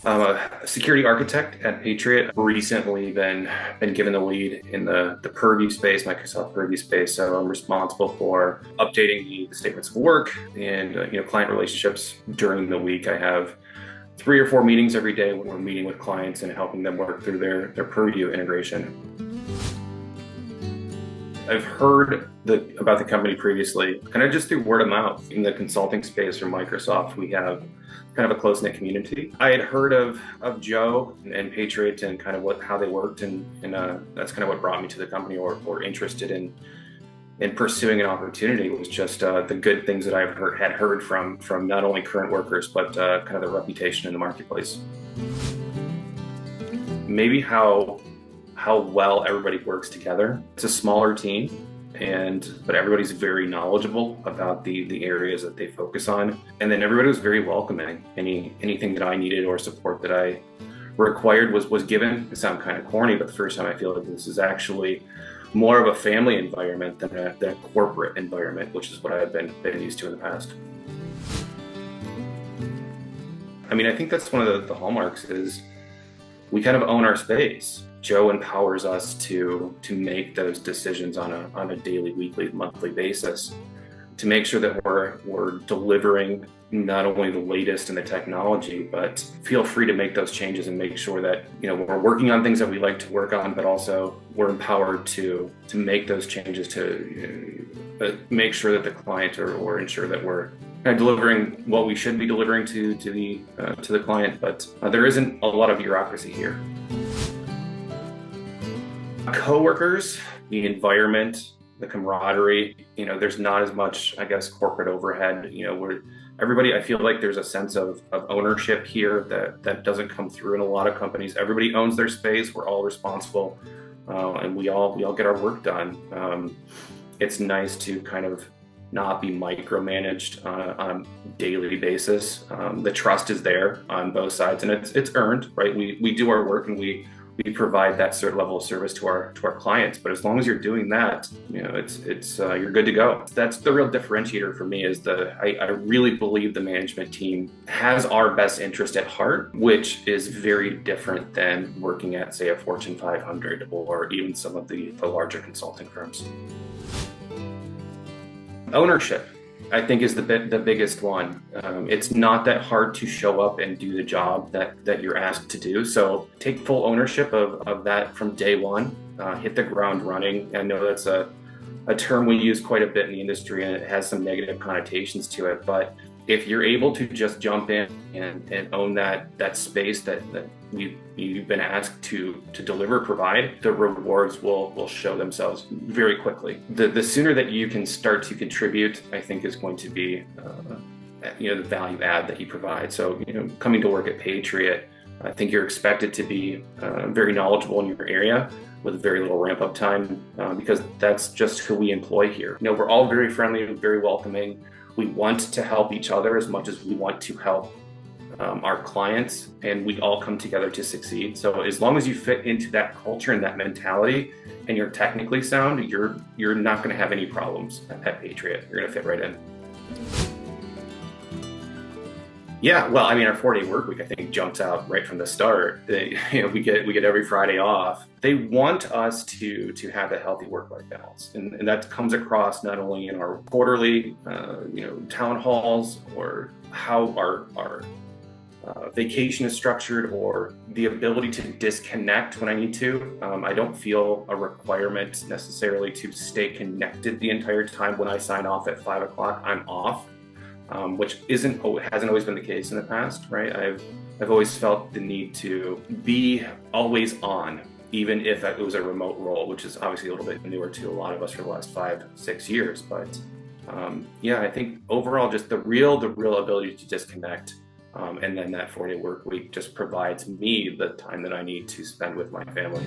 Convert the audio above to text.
I'm a security architect at Patriot. Recently been given the lead in the Purview space, Microsoft Purview space. So I'm responsible for updating the statements of work and client relationships during the week. I have 3 or 4 meetings every day when we're meeting with clients and helping them work through their Purview integration. I've heard about the company previously, kind of just through word of mouth. In the consulting space for Microsoft, we have kind of a close-knit community. I had heard of Joe and Patriot and kind of how they worked, and that's kind of what brought me to the company or interested in pursuing an opportunity. Was just the good things that had heard from not only current workers, but kind of the reputation in the marketplace. Maybe how well everybody works together. It's a smaller team, but everybody's very knowledgeable about the areas that they focus on. And then everybody was very welcoming. Anything that I needed or support that I required was given. It sounds kind of corny, but the first time I feel like this is actually more of a family environment than a corporate environment, which is what I've been used to in the past. I mean, I think that's one of the hallmarks is we kind of own our space. Joe empowers us to make those decisions on a daily, weekly, monthly basis to make sure that we're delivering not only the latest in the technology, but feel free to make those changes and make sure that we're working on things that we like to work on, but also we're empowered to make those changes to make sure that the client or ensure that we're kind of delivering what we should be delivering to the client. But there isn't a lot of bureaucracy here. Coworkers, the environment, the camaraderie, there's not as much, I guess, corporate overhead. Where everybody, I feel like there's a sense of ownership here that doesn't come through in a lot of companies. Everybody owns their space. We're all responsible, and we all get our work done. It's nice to kind of not be micromanaged on a daily basis. The trust is there on both sides, and it's earned, right? We do our work and we provide that certain level of service to our clients. But as long as you're doing that, it's you're good to go. That's the real differentiator for me. Is I really believe the management team has our best interest at heart, which is very different than working at, say, a Fortune 500 or even some of the larger consulting firms. Ownership, I think, is the biggest one. It's not that hard to show up and do the job that you're asked to do. So take full ownership of that from day one. Hit the ground running. I know that's a term we use quite a bit in the industry, and it has some negative connotations to it. But if you're able to just jump in and own that space that you've been asked to provide, the rewards will show themselves very quickly. The sooner that you can start to contribute, I think, is going to be the value add that you provide. So coming to work at Patriot, I think you're expected to be very knowledgeable in your area with very little ramp up time, because that's just who we employ here. We're all very friendly, very welcoming. We want to help each other as much as we want to help our clients, and we all come together to succeed. So as long as you fit into that culture and that mentality, and you're technically sound, you're not going to have any problems at Patriot. You're going to fit right in. Yeah, well, I mean, our 4-day work week, I think, jumps out right from the start. We get every Friday off. They want us to have a healthy work-life balance, and that comes across not only in our quarterly, town halls, or how our vacation is structured, or the ability to disconnect when I need to. I don't feel a requirement necessarily to stay connected the entire time. When I sign off at 5 o'clock, I'm off. Which hasn't always been the case in the past, right? I've always felt the need to be always on, even if it was a remote role, which is obviously a little bit newer to a lot of us for the last 5-6 years. But I think overall, just the real ability to disconnect, and then that 4-day work week just provides me the time that I need to spend with my family.